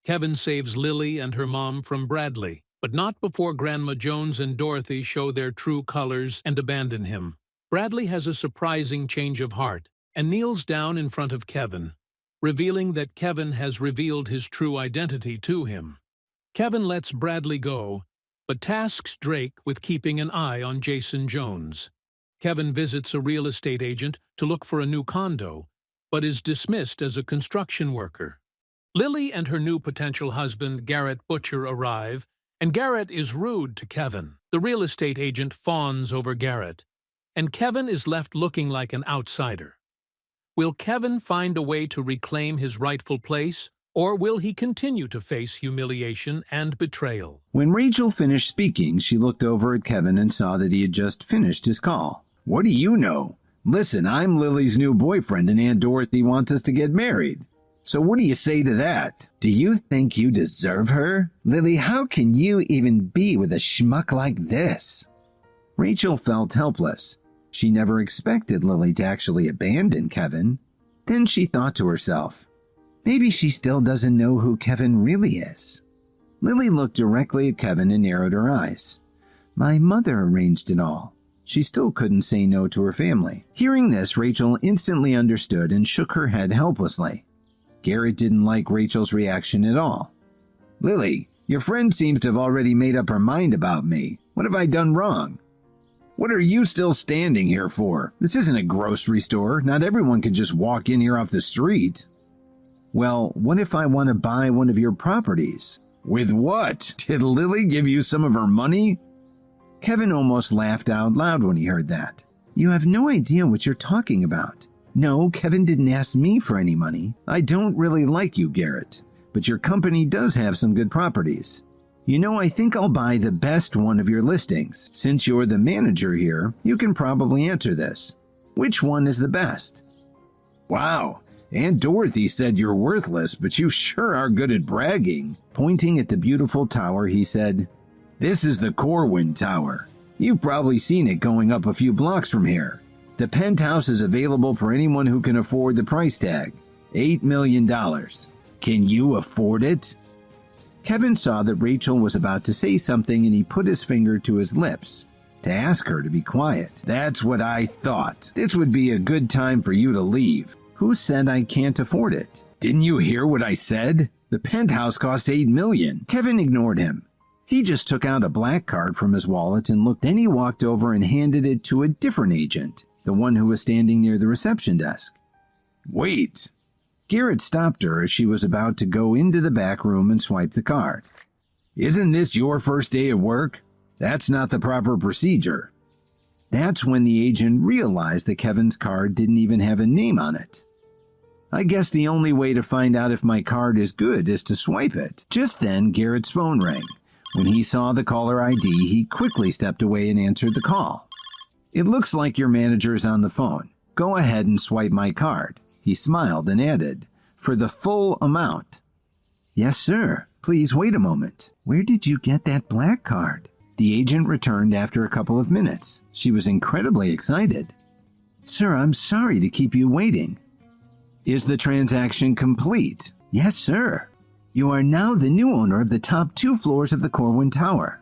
Kevin saves Lily and her mom from Bradley, but not before Grandma Jones and Dorothy show their true colors and abandon him. Bradley has a surprising change of heart and kneels down in front of Kevin, revealing that Kevin has revealed his true identity to him. Kevin lets Bradley go, but tasks Drake with keeping an eye on Jason Jones. Kevin visits a real estate agent to look for a new condo, but is dismissed as a construction worker. Lily and her new potential husband, Garrett Butcher, arrive, and Garrett is rude to Kevin. The real estate agent fawns over Garrett, and Kevin is left looking like an outsider. Will Kevin find a way to reclaim his rightful place, or will he continue to face humiliation and betrayal? When Rachel finished speaking, she looked over at Kevin and saw that he had just finished his call. "What do you know? Listen, I'm Lily's new boyfriend and Aunt Dorothy wants us to get married. So what do you say to that? Do you think you deserve her? Lily, how can you even be with a schmuck like this?" Rachel felt helpless. She never expected Lily to actually abandon Kevin. Then she thought to herself, maybe she still doesn't know who Kevin really is. Lily looked directly at Kevin and narrowed her eyes. My mother arranged it all. She still couldn't say no to her family. Hearing this, Rachel instantly understood and shook her head helplessly. Garrett didn't like Rachel's reaction at all. Lily, your friend seems to have already made up her mind about me. What have I done wrong? What are you still standing here for? This isn't a grocery store. Not everyone can just walk in here off the street. Well, what if I want to buy one of your properties? With what? Did Lily give you some of her money? Kevin almost laughed out loud when he heard that. You have no idea what you're talking about. No, Kevin didn't ask me for any money. I don't really like you, Garrett, but your company does have some good properties. You know, I think I'll buy the best one of your listings. Since you're the manager here, you can probably answer this. Which one is the best? Wow, Aunt Dorothy said you're worthless, but you sure are good at bragging. Pointing at the beautiful tower, he said, This is the Corwin Tower. You've probably seen it going up a few blocks from here. The penthouse is available for anyone who can afford the price tag, $8 million. Can you afford it? Kevin saw that Rachel was about to say something and he put his finger to his lips to ask her to be quiet. That's what I thought. This would be a good time for you to leave. Who said I can't afford it? Didn't you hear what I said? The penthouse costs $8 million. Kevin ignored him. He just took out a black card from his wallet and looked. Then he walked over and handed it to a different agent, the one who was standing near the reception desk. Wait. Garrett stopped her as she was about to go into the back room and swipe the card. Isn't this your first day at work? That's not the proper procedure. That's when the agent realized that Kevin's card didn't even have a name on it. I guess the only way to find out if my card is good is to swipe it. Just then, Garrett's phone rang. When he saw the caller ID, he quickly stepped away and answered the call. It looks like your manager is on the phone. Go ahead and swipe my card. He smiled and added, for the full amount. Yes, sir. Please wait a moment. Where did you get that black card? The agent returned after a couple of minutes. She was incredibly excited. Sir, I'm sorry to keep you waiting. Is the transaction complete? Yes, sir. You are now the new owner of the top 2 floors of the Corwin Tower.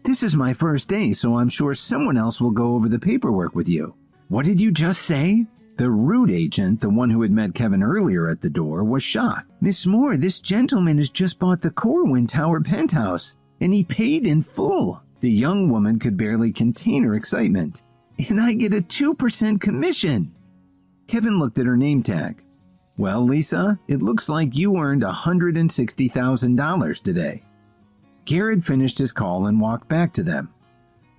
This is my first day, so I'm sure someone else will go over the paperwork with you. What did you just say? The rude agent, the one who had met Kevin earlier at the door, was shocked. Miss Moore, this gentleman has just bought the Corwin Tower penthouse, and he paid in full. The young woman could barely contain her excitement. And I get a 2% commission. Kevin looked at her name tag. Well, Lisa, it looks like you earned $160,000 today. Garrett finished his call and walked back to them.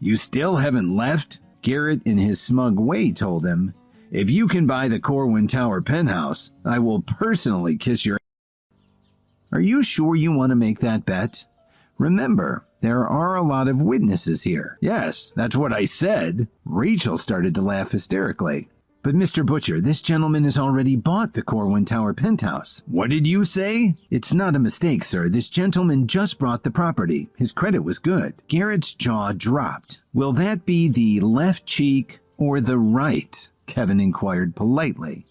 You still haven't left? Garrett, in his smug way, told him. If you can buy the Corwin Tower penthouse, I will personally kiss your ass. Are you sure you want to make that bet? Remember, there are a lot of witnesses here. Yes, that's what I said. Rachel started to laugh hysterically. But Mr. Butcher, this gentleman has already bought the Corwin Tower penthouse. What did you say? It's not a mistake, sir. This gentleman just bought the property. His credit was good. Garrett's jaw dropped. Will that be the left cheek or the right? Kevin inquired politely.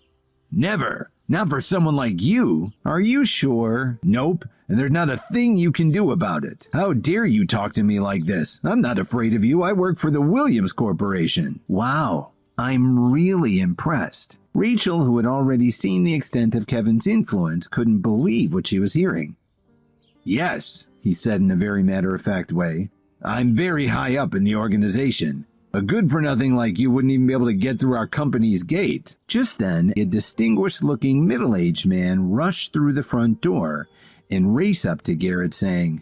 Never. Not for someone like you. Are you sure? Nope. and there's not a thing you can do about it. How dare you talk to me like this? I'm not afraid of you. I work for the Williams Corporation." "Wow, I'm really impressed." Rachel, who had already seen the extent of Kevin's influence, couldn't believe what she was hearing. "Yes," he said in a very matter-of-fact way. "I'm very high up in the organization. A good-for-nothing like you wouldn't even be able to get through our company's gate." Just then, a distinguished-looking middle-aged man rushed through the front door and raced up to Garrett saying,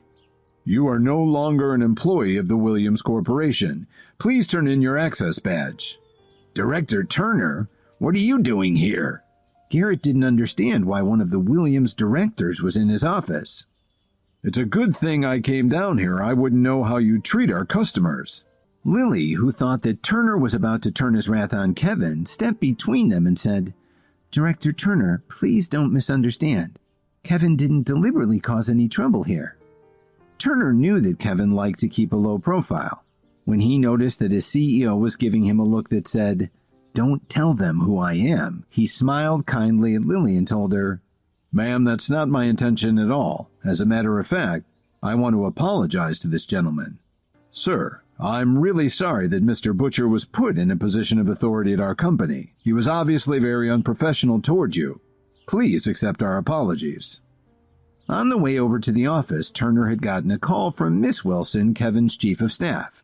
"You are no longer an employee of the Williams Corporation. Please turn in your access badge." "Director Turner? What are you doing here?" Garrett didn't understand why one of the Williams directors was in his office. "It's a good thing I came down here. I wouldn't know how you treat our customers." Lily, who thought that Turner was about to turn his wrath on Kevin, stepped between them and said, "Director Turner, please don't misunderstand. Kevin didn't deliberately cause any trouble here." Turner knew that Kevin liked to keep a low profile. When he noticed that his CEO was giving him a look that said, "Don't tell them who I am," he smiled kindly at Lily and told her, "Ma'am, that's not my intention at all. As a matter of fact, I want to apologize to this gentleman. Sir, I'm really sorry that Mr. Butcher was put in a position of authority at our company. He was obviously very unprofessional toward you. Please accept our apologies." On the way over to the office, Turner had gotten a call from Miss Wilson, Kevin's chief of staff.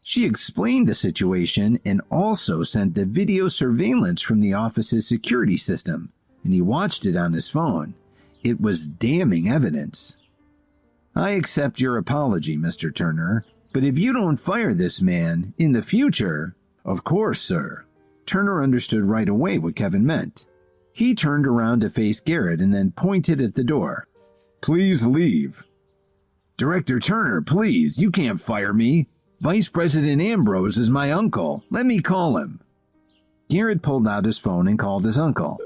She explained the situation and also sent the video surveillance from the office's security system, and he watched it on his phone. It was damning evidence. "I accept your apology, Mr. Turner, but if you don't fire this man in the future—" "Of course, sir." Turner understood right away what Kevin meant. He turned around to face Garrett and then pointed at the door. "Please leave." "Director Turner, please, you can't fire me. Vice President Ambrose is my uncle. Let me call him." Garrett pulled out his phone and called his uncle.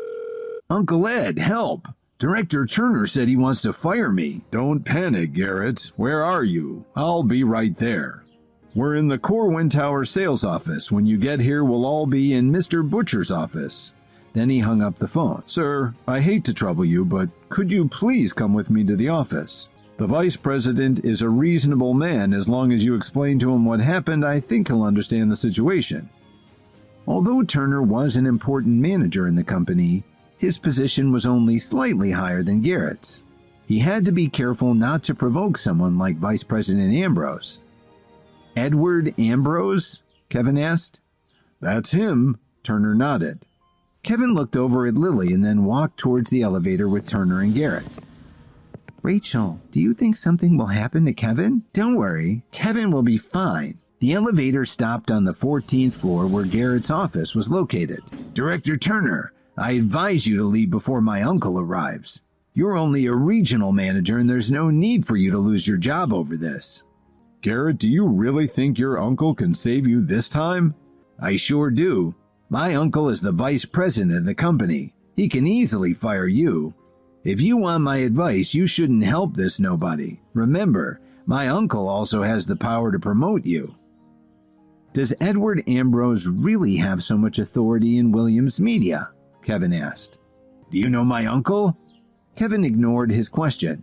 "Uncle Ed, help. Director Turner said he wants to fire me." "Don't panic, Garrett. Where are you? I'll be right there." "We're in the Corwin Tower sales office. When you get here, we'll all be in Mr. Butcher's office." Then he hung up the phone. "Sir, I hate to trouble you, but could you please come with me to the office? The vice president is a reasonable man. As long as you explain to him what happened, I think he'll understand the situation." Although Turner was an important manager in the company, his position was only slightly higher than Garrett's. He had to be careful not to provoke someone like Vice President Ambrose. "Edward Ambrose?" Kevin asked. "That's him," Turner nodded. Kevin looked over at Lily and then walked towards the elevator with Turner and Garrett. "Rachel, do you think something will happen to Kevin?" "Don't worry, Kevin will be fine." The elevator stopped on the 14th floor where Garrett's office was located. "Director Turner, I advise you to leave before my uncle arrives. You're only a regional manager and there's no need for you to lose your job over this." "Garrett, do you really think your uncle can save you this time?" "I sure do. My uncle is the vice president of the company. He can easily fire you. If you want my advice, you shouldn't help this nobody. Remember, my uncle also has the power to promote you." "Does Edward Ambrose really have so much authority in Williams media?" Kevin asked. "Do you know my uncle?" Kevin ignored his question.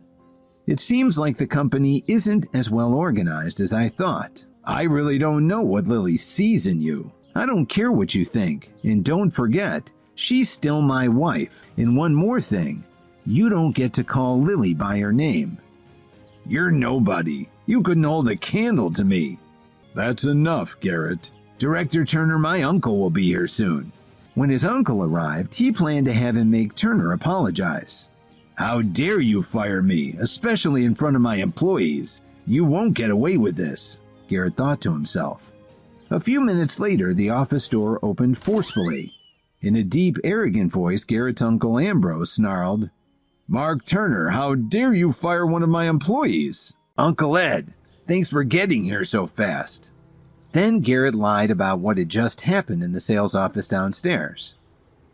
"It seems like the company isn't as well organized as I thought. I really don't know what Lily sees in you. I don't care what you think. And don't forget, she's still my wife. And one more thing, you don't get to call Lily by her name." "You're nobody. You couldn't hold a candle to me." "That's enough, Garrett." "Director Turner, my uncle will be here soon." When his uncle arrived, he planned to have him make Turner apologize. "How dare you fire me, especially in front of my employees? You won't get away with this," Garrett thought to himself. A few minutes later, the office door opened forcefully. In a deep, arrogant voice, Garrett's uncle Ambrose snarled, "Mark Turner, how dare you fire one of my employees?" "Uncle Ed, thanks for getting here so fast." Then Garrett lied about what had just happened in the sales office downstairs.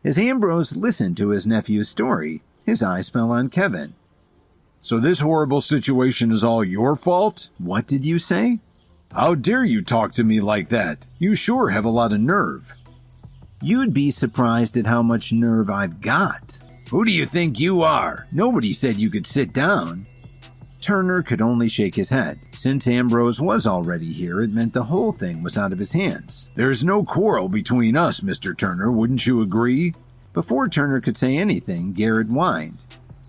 As Ambrose listened to his nephew's story, his eyes fell on Kevin. "So this horrible situation is all your fault?" "What did you say?" "How dare you talk to me like that? You sure have a lot of nerve." "You'd be surprised at how much nerve I've got." "Who do you think you are? Nobody said you could sit down." Turner could only shake his head. Since Ambrose was already here, it meant the whole thing was out of his hands. There's no quarrel between us, Mr. Turner, wouldn't you agree? Before Turner could say anything, Garrett whined.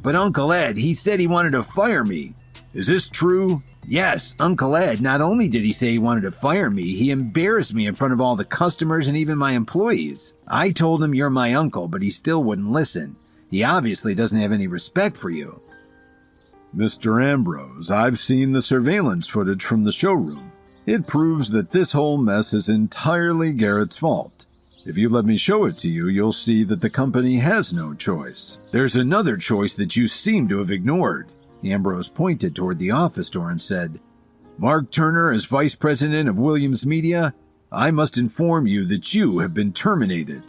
But Uncle Ed, he said he wanted to fire me. Is this true? Yes, Uncle Ed, not only did he say he wanted to fire me, he embarrassed me in front of all the customers and even my employees. I told him you're my uncle, but he still wouldn't listen. He obviously doesn't have any respect for you. Mr. Ambrose, I've seen the surveillance footage from the showroom. It proves that this whole mess is entirely Garrett's fault. If you let me show it to you, you'll see that the company has no choice. There's another choice that you seem to have ignored. Ambrose pointed toward the office door and said, Mark Turner, as vice president of Williams Media, I must inform you that you have been terminated.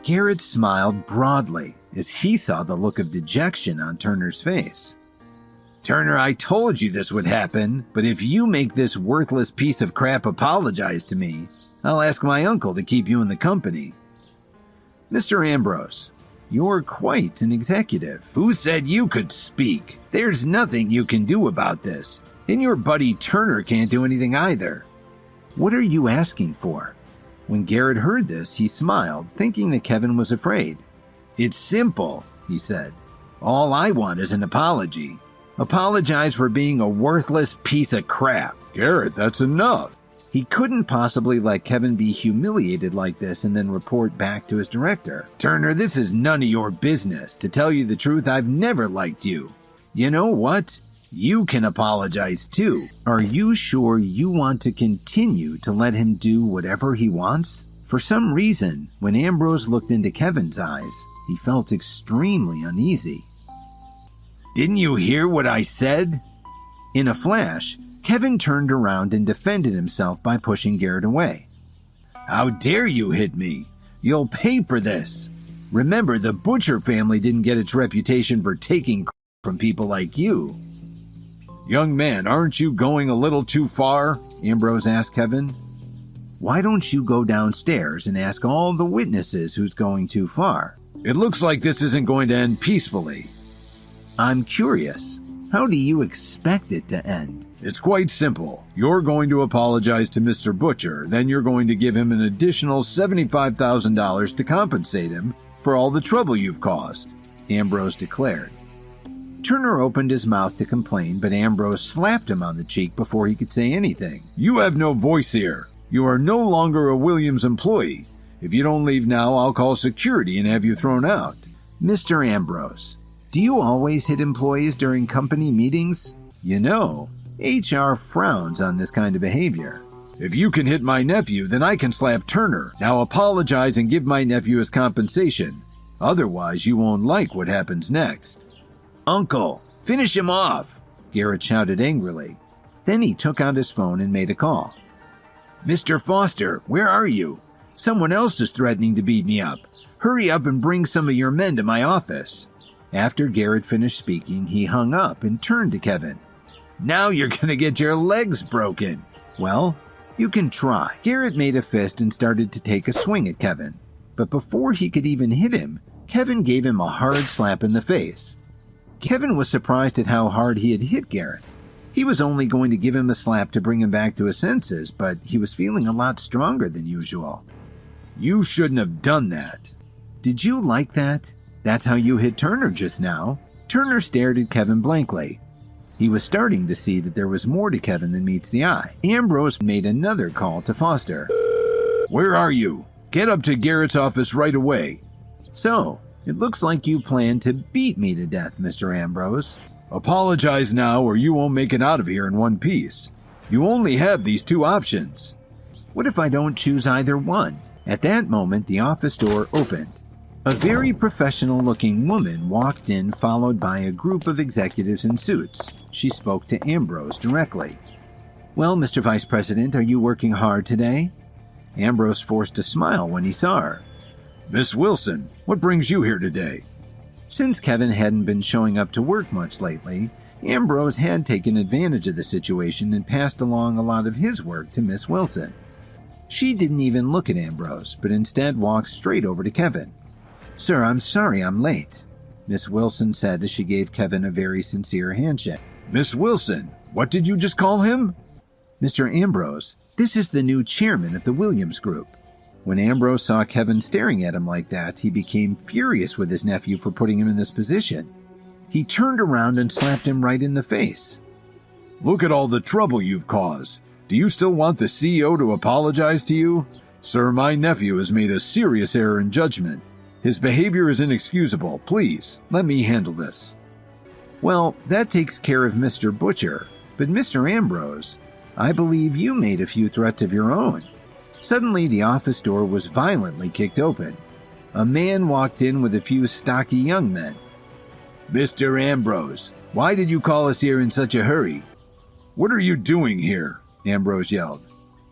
Garrett smiled broadly as he saw the look of dejection on Turner's face. Turner, I told you this would happen, but if you make this worthless piece of crap apologize to me, I'll ask my uncle to keep you in the company. Mr. Ambrose, you're quite an executive. Who said you could speak? There's nothing you can do about this, and your buddy Turner can't do anything either. What are you asking for? When Garrett heard this, he smiled, thinking that Kevin was afraid. It's simple, he said. All I want is an apology. Apologize for being a worthless piece of crap. Garrett, that's enough. He couldn't possibly let Kevin be humiliated like this and then report back to his director. Turner, this is none of your business. To tell you the truth, I've never liked you. You know what? You can apologize too. Are you sure you want to continue to let him do whatever he wants? For some reason, when Ambrose looked into Kevin's eyes, he felt extremely uneasy. Didn't you hear what I said? In a flash, Kevin turned around and defended himself by pushing Garrett away. How dare you hit me? You'll pay for this. Remember, the Butcher family didn't get its reputation for taking from people like you. Young man, aren't you going a little too far? Ambrose asked Kevin. Why don't you go downstairs and ask all the witnesses who's going too far? It looks like this isn't going to end peacefully. I'm curious. How do you expect it to end? It's quite simple. You're going to apologize to Mr. Butcher, then you're going to give him an additional $75,000 to compensate him for all the trouble you've caused, Ambrose declared. Turner opened his mouth to complain, but Ambrose slapped him on the cheek before he could say anything. You have no voice here. You are no longer a Williams employee. If you don't leave now, I'll call security and have you thrown out. Mr. Ambrose, do you always hit employees during company meetings? You know, HR frowns on this kind of behavior. If you can hit my nephew, then I can slap Turner. Now apologize and give my nephew his compensation. Otherwise, you won't like what happens next. Uncle, finish him off, Garrett shouted angrily. Then he took out his phone and made a call. Mr. Foster, where are you? Someone else is threatening to beat me up. Hurry up and bring some of your men to my office. After Garrett finished speaking, he hung up and turned to Kevin. Now you're going to get your legs broken. Well, you can try. Garrett made a fist and started to take a swing at Kevin. But before he could even hit him, Kevin gave him a hard slap in the face. Kevin was surprised at how hard he had hit Garrett. He was only going to give him a slap to bring him back to his senses, but he was feeling a lot stronger than usual. You shouldn't have done that. Did you like that? That's how you hit Turner just now. Turner stared at Kevin blankly. He was starting to see that there was more to Kevin than meets the eye. Ambrose made another call to Foster. Where are you? Get up to Garrett's office right away. So, it looks like you plan to beat me to death, Mr. Ambrose. Apologize now or you won't make it out of here in one piece. You only have these two options. What if I don't choose either one? At that moment, the office door opened. A very professional-looking woman walked in, followed by a group of executives in suits. She spoke to Ambrose directly. Well, Mr. Vice President, are you working hard today? Ambrose forced a smile when he saw her. Miss Wilson, what brings you here today? Since Kevin hadn't been showing up to work much lately, Ambrose had taken advantage of the situation and passed along a lot of his work to Miss Wilson. She didn't even look at Ambrose, but instead walked straight over to Kevin. Sir, I'm sorry I'm late, Miss Wilson said as she gave Kevin a very sincere handshake. Miss Wilson, what did you just call him? Mr. Ambrose, this is the new chairman of the Williams Group. When Ambrose saw Kevin staring at him like that, he became furious with his nephew for putting him in this position. He turned around and slapped him right in the face. Look at all the trouble you've caused. Do you still want the CEO to apologize to you? Sir, my nephew has made a serious error in judgment. His behavior is inexcusable. Please, let me handle this. Well, that takes care of Mr. Butcher. But Mr. Ambrose, I believe you made a few threats of your own. Suddenly, the office door was violently kicked open. A man walked in with a few stocky young men. Mr. Ambrose, why did you call us here in such a hurry? What are you doing here? Ambrose yelled.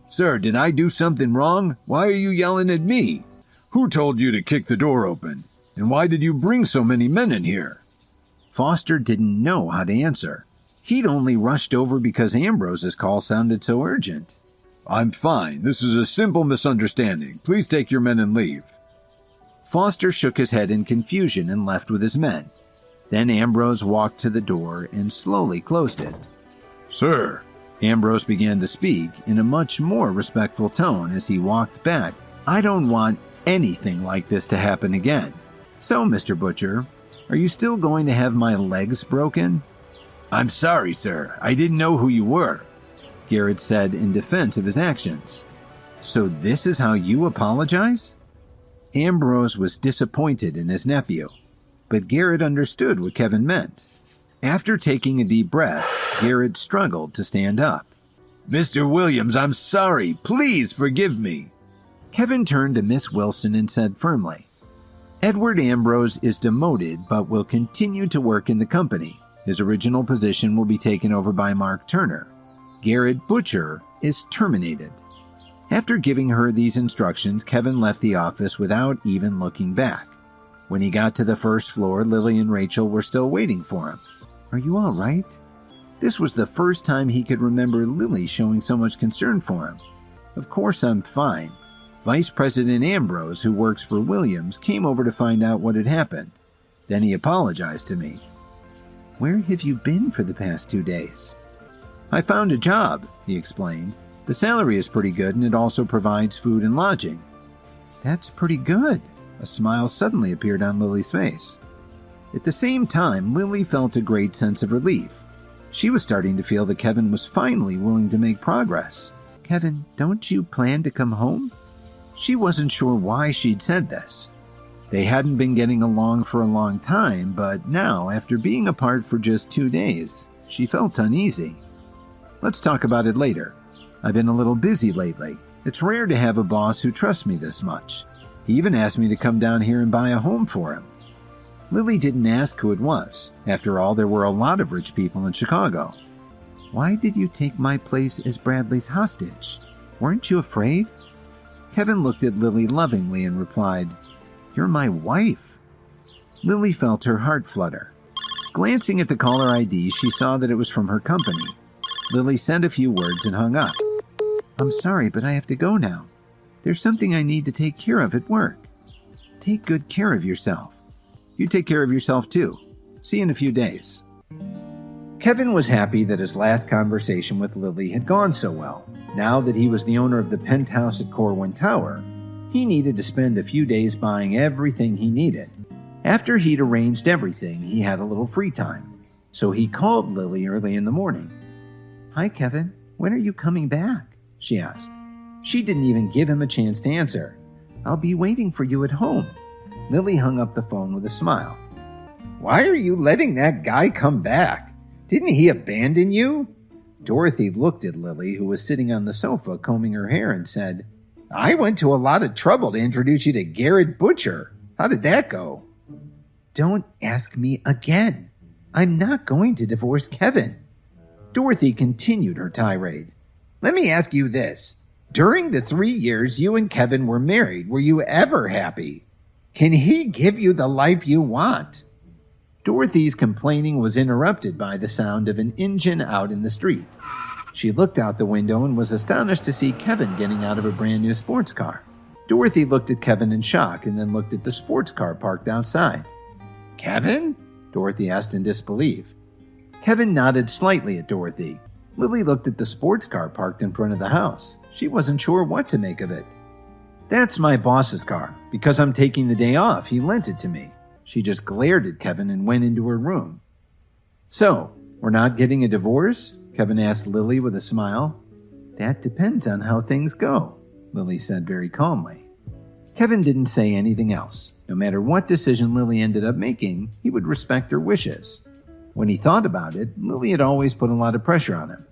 Sir, did I do something wrong? Why are you yelling at me? Who told you to kick the door open? And why did you bring so many men in here? Foster didn't know how to answer. He'd only rushed over because Ambrose's call sounded so urgent. I'm fine. This is a simple misunderstanding. Please take your men and leave. Foster shook his head in confusion and left with his men. Then Ambrose walked to the door and slowly closed it. Sir, Ambrose began to speak in a much more respectful tone as he walked back. I don't want anything like this to happen again. So, Mr. Butcher, are you still going to have my legs broken? I'm sorry, sir. I didn't know who you were, Garrett said in defense of his actions. So this is how you apologize? Ambrose was disappointed in his nephew, but Garrett understood what Kevin meant. After taking a deep breath, Garrett struggled to stand up. Mr. Williams, I'm sorry. Please forgive me. Kevin turned to Miss Wilson and said firmly, Edward Ambrose is demoted but will continue to work in the company. His original position will be taken over by Mark Turner. Garrett Butcher is terminated. After giving her these instructions, Kevin left the office without even looking back. When he got to the first floor, Lily and Rachel were still waiting for him. Are you all right? This was the first time he could remember Lily showing so much concern for him. Of course I'm fine. Vice President Ambrose, who works for Williams, came over to find out what had happened. Then he apologized to me. Where have you been for the past 2 days? I found a job, he explained. The salary is pretty good and it also provides food and lodging. That's pretty good. A smile suddenly appeared on Lily's face. At the same time, Lily felt a great sense of relief. She was starting to feel that Kevin was finally willing to make progress. Kevin, don't you plan to come home? She wasn't sure why she'd said this. They hadn't been getting along for a long time, but now, after being apart for just 2 days, she felt uneasy. Let's talk about it later. I've been a little busy lately. It's rare to have a boss who trusts me this much. He even asked me to come down here and buy a home for him. Lily didn't ask who it was. After all, there were a lot of rich people in Chicago. Why did you take my place as Bradley's hostage? Weren't you afraid? Kevin looked at Lily lovingly and replied, You're my wife. Lily felt her heart flutter. Glancing at the caller ID, she saw that it was from her company. Lily said a few words and hung up. I'm sorry, but I have to go now. There's something I need to take care of at work. Take good care of yourself. You take care of yourself too. See you in a few days. Kevin was happy that his last conversation with Lily had gone so well. Now that he was the owner of the penthouse at Corwin Tower, he needed to spend a few days buying everything he needed. After he'd arranged everything, he had a little free time. So he called Lily early in the morning. Hi, Kevin. When are you coming back? She asked. She didn't even give him a chance to answer. I'll be waiting for you at home. Lily hung up the phone with a smile. Why are you letting that guy come back? Didn't he abandon you? Dorothy looked at Lily, who was sitting on the sofa combing her hair, and said, I went to a lot of trouble to introduce you to Garrett Butcher. How did that go? Don't ask me again. I'm not going to divorce Kevin. Dorothy continued her tirade. Let me ask you this. During the 3 years you and Kevin were married, were you ever happy? Can he give you the life you want? Dorothy's complaining was interrupted by the sound of an engine out in the street. She looked out the window and was astonished to see Kevin getting out of a brand new sports car. Dorothy looked at Kevin in shock and then looked at the sports car parked outside. Kevin? Dorothy asked in disbelief. Kevin nodded slightly at Dorothy. Lily looked at the sports car parked in front of the house. She wasn't sure what to make of it. That's my boss's car. Because I'm taking the day off, he lent it to me. She just glared at Kevin and went into her room. So, we're not getting a divorce? Kevin asked Lily with a smile. That depends on how things go, Lily said very calmly. Kevin didn't say anything else. No matter what decision Lily ended up making, he would respect her wishes. When he thought about it, Lily had always put a lot of pressure on him.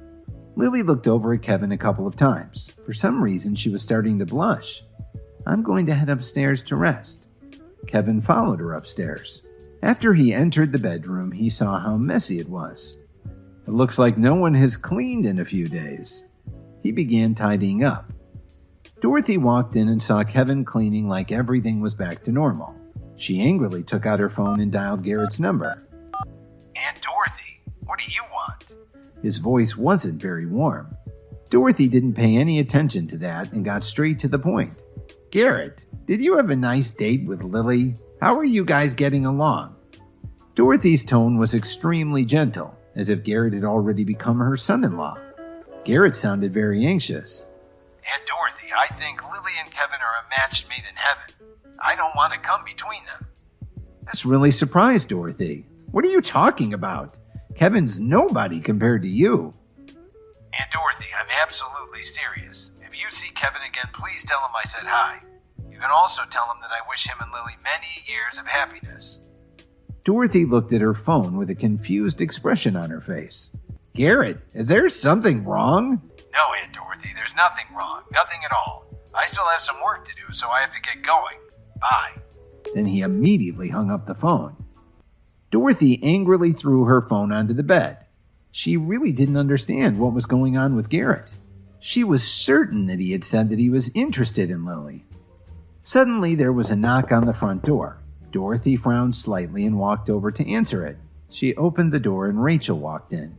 Lily looked over at Kevin a couple of times. For some reason, she was starting to blush. I'm going to head upstairs to rest. Kevin followed her upstairs. After he entered the bedroom, he saw how messy it was. It looks like no one has cleaned in a few days. He began tidying up. Dorothy walked in and saw Kevin cleaning like everything was back to normal. She angrily took out her phone and dialed Garrett's number. Aunt Dorothy, what do you want? His voice wasn't very warm. Dorothy didn't pay any attention to that and got straight to the point. Garrett, did you have a nice date with Lily? How are you guys getting along? Dorothy's tone was extremely gentle, as if Garrett had already become her son-in-law. Garrett sounded very anxious. Aunt Dorothy, I think Lily and Kevin are a match made in heaven. I don't want to come between them. This really surprised Dorothy. What are you talking about? Kevin's nobody compared to you. Aunt Dorothy, I'm absolutely serious. If you see Kevin again, please tell him I said hi. You can also tell him that I wish him and Lily many years of happiness. Dorothy looked at her phone with a confused expression on her face. Garrett, is there something wrong? No, Aunt Dorothy, there's nothing wrong. Nothing at all. I still have some work to do, so I have to get going. Bye. Then he immediately hung up the phone. Dorothy angrily threw her phone onto the bed. She really didn't understand what was going on with Garrett. She was certain that he had said that he was interested in Lily. Suddenly, there was a knock on the front door. Dorothy frowned slightly and walked over to answer it. She opened the door and Rachel walked in.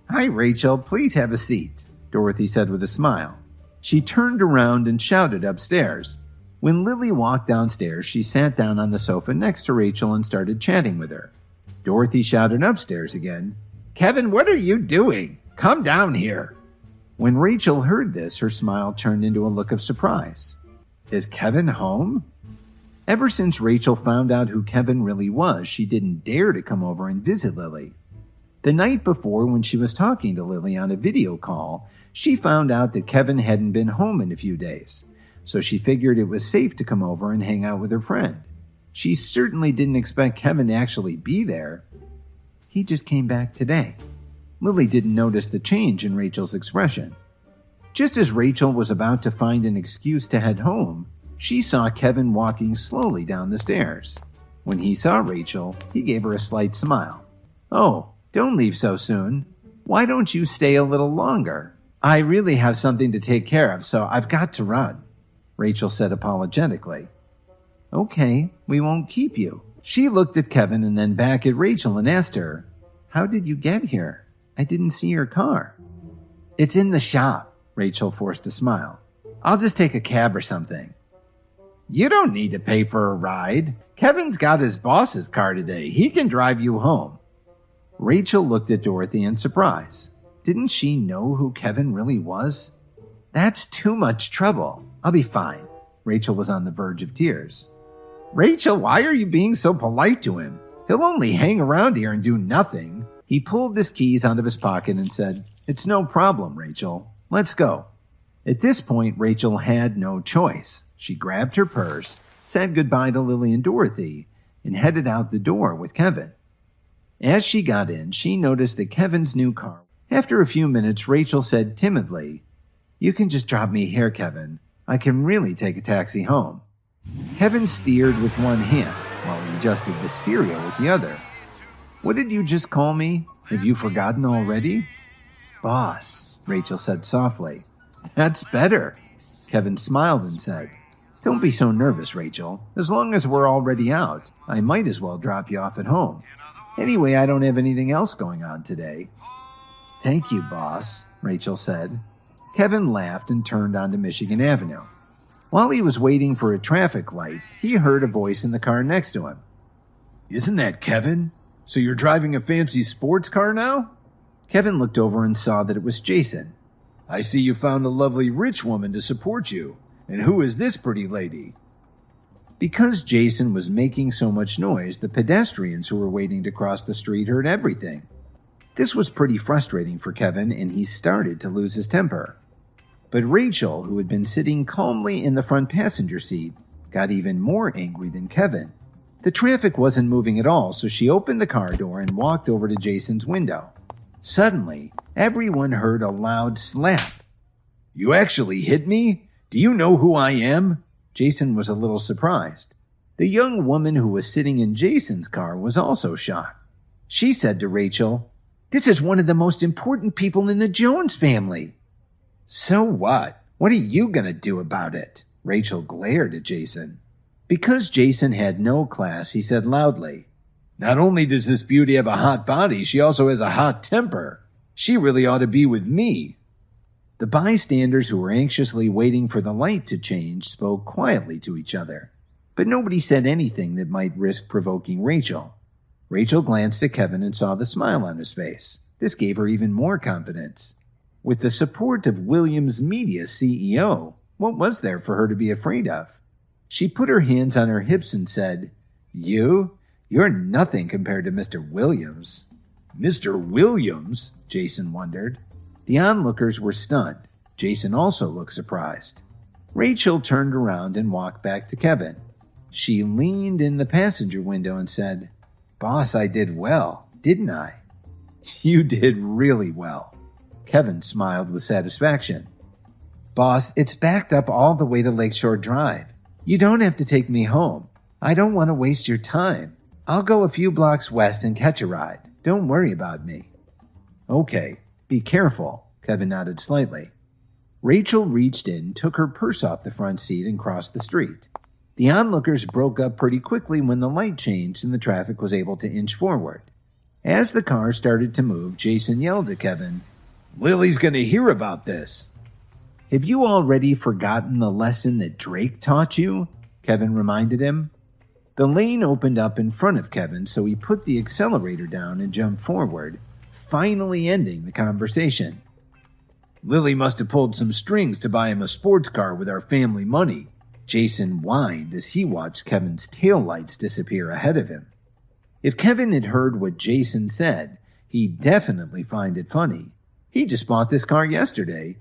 Hi, Rachel. Please have a seat, Dorothy said with a smile. She turned around and shouted upstairs. When Lily walked downstairs, she sat down on the sofa next to Rachel and started chatting with her. Dorothy shouted upstairs again, Kevin, what are you doing? Come down here. When Rachel heard this, her smile turned into a look of surprise. Is Kevin home? Ever since Rachel found out who Kevin really was, she didn't dare to come over and visit Lily. The night before, when she was talking to Lily on a video call, she found out that Kevin hadn't been home in a few days. So she figured it was safe to come over and hang out with her friend. She certainly didn't expect Kevin to actually be there. He just came back today. Lily didn't notice the change in Rachel's expression. Just as Rachel was about to find an excuse to head home, she saw Kevin walking slowly down the stairs. When he saw Rachel, he gave her a slight smile. Oh, don't leave so soon. Why don't you stay a little longer? I really have something to take care of, so I've got to run, Rachel said apologetically. Okay, we won't keep you. She looked at Kevin and then back at Rachel and asked her, How did you get here? I didn't see your car. It's in the shop, Rachel forced a smile. I'll just take a cab or something. You don't need to pay for a ride. Kevin's got his boss's car today. He can drive you home. Rachel looked at Dorothy in surprise. Didn't she know who Kevin really was? That's too much trouble. I'll be fine. Rachel was on the verge of tears. Rachel, why are you being so polite to him? He'll only hang around here and do nothing. He pulled his keys out of his pocket and said, It's no problem, Rachel. Let's go. At this point, Rachel had no choice. She grabbed her purse, said goodbye to Lily and Dorothy, and headed out the door with Kevin. As she got in, she noticed that Kevin's new car. After a few minutes, Rachel said timidly, You can just drop me here, Kevin. I can really take a taxi home. Kevin steered with one hand while he adjusted the stereo with the other. What did you just call me? Have you forgotten already? Boss, Rachel said softly. That's better. Kevin smiled and said, Don't be so nervous, Rachel. As long as we're already out, I might as well drop you off at home. Anyway, I don't have anything else going on today. Thank you, boss, Rachel said. Kevin laughed and turned onto Michigan Avenue. While he was waiting for a traffic light, he heard a voice in the car next to him. Isn't that Kevin? So you're driving a fancy sports car now? Kevin looked over and saw that it was Jason. I see you found a lovely rich woman to support you. And who is this pretty lady? Because Jason was making so much noise, the pedestrians who were waiting to cross the street heard everything. This was pretty frustrating for Kevin, and he started to lose his temper. But Rachel, who had been sitting calmly in the front passenger seat, got even more angry than Kevin. The traffic wasn't moving at all, so she opened the car door and walked over to Jason's window. Suddenly, everyone heard a loud slap. You actually hit me? Do you know who I am? Jason was a little surprised. The young woman who was sitting in Jason's car was also shocked. She said to Rachel, This is one of the most important people in the Jones family. So what? What are you going to do about it? Rachel glared at Jason. Because Jason had no class, he said loudly, Not only does this beauty have a hot body, she also has a hot temper. She really ought to be with me. The bystanders who were anxiously waiting for the light to change spoke quietly to each other, but nobody said anything that might risk provoking Rachel. Rachel glanced at Kevin and saw the smile on his face. This gave her even more confidence. With the support of Williams Media's CEO, what was there for her to be afraid of? She put her hands on her hips and said, You're nothing compared to Mr. Williams. Mr. Williams? Jason wondered. The onlookers were stunned. Jason also looked surprised. Rachel turned around and walked back to Kevin. She leaned in the passenger window and said, Boss, I did well, didn't I? You did really well. Kevin smiled with satisfaction. Boss, it's backed up all the way to Lakeshore Drive. You don't have to take me home. I don't want to waste your time. I'll go a few blocks west and catch a ride. Don't worry about me. Okay. Be careful, Kevin nodded slightly. Rachel reached in, took her purse off the front seat, and crossed the street. The onlookers broke up pretty quickly when the light changed and the traffic was able to inch forward. As the car started to move, Jason yelled at Kevin, Lily's going to hear about this. Have you already forgotten the lesson that Drake taught you? Kevin reminded him. The lane opened up in front of Kevin, so he put the accelerator down and jumped forward, finally ending the conversation. Lily must have pulled some strings to buy him a sports car with our family money. Jason whined as he watched Kevin's taillights disappear ahead of him. If Kevin had heard what Jason said, he'd definitely find it funny. He just bought this car yesterday.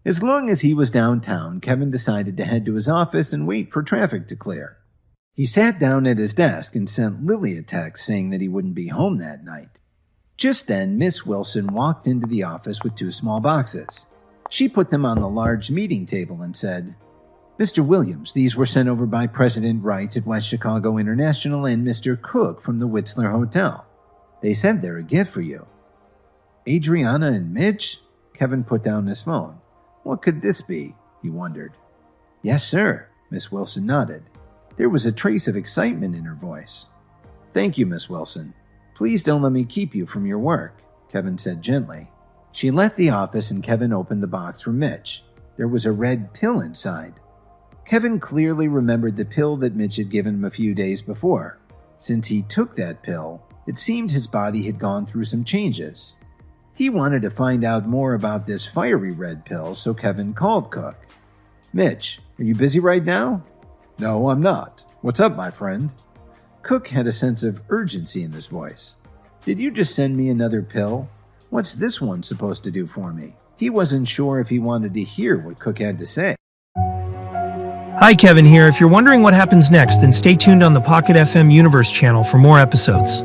As long as he was downtown, Kevin decided to head to his office and wait for traffic to clear. He sat down at his desk and sent Lily a text saying that he wouldn't be home that night. Just then, Miss Wilson walked into the office with 2 small boxes. She put them on the large meeting table and said, Mr. Williams, these were sent over by President Wright at West Chicago International and Mr. Cook from the Whistler Hotel. They said they're a gift for you. Adriana and Mitch? Kevin put down his phone. What could this be? He wondered. Yes, sir, Miss Wilson nodded. There was a trace of excitement in her voice. Thank you, Miss Wilson. Please don't let me keep you from your work, Kevin said gently. She left the office and Kevin opened the box for Mitch. There was a red pill inside. Kevin clearly remembered the pill that Mitch had given him a few days before. Since he took that pill, it seemed his body had gone through some changes. He wanted to find out more about this fiery red pill, so Kevin called Cook. Mitch, are you busy right now? No, I'm not. What's up, my friend? Cook had a sense of urgency in his voice. Did you just send me another pill? What's this one supposed to do for me? He wasn't sure if he wanted to hear what Cook had to say. Hi, Kevin here. If you're wondering what happens next, then stay tuned on the Pocket FM Universe channel for more episodes.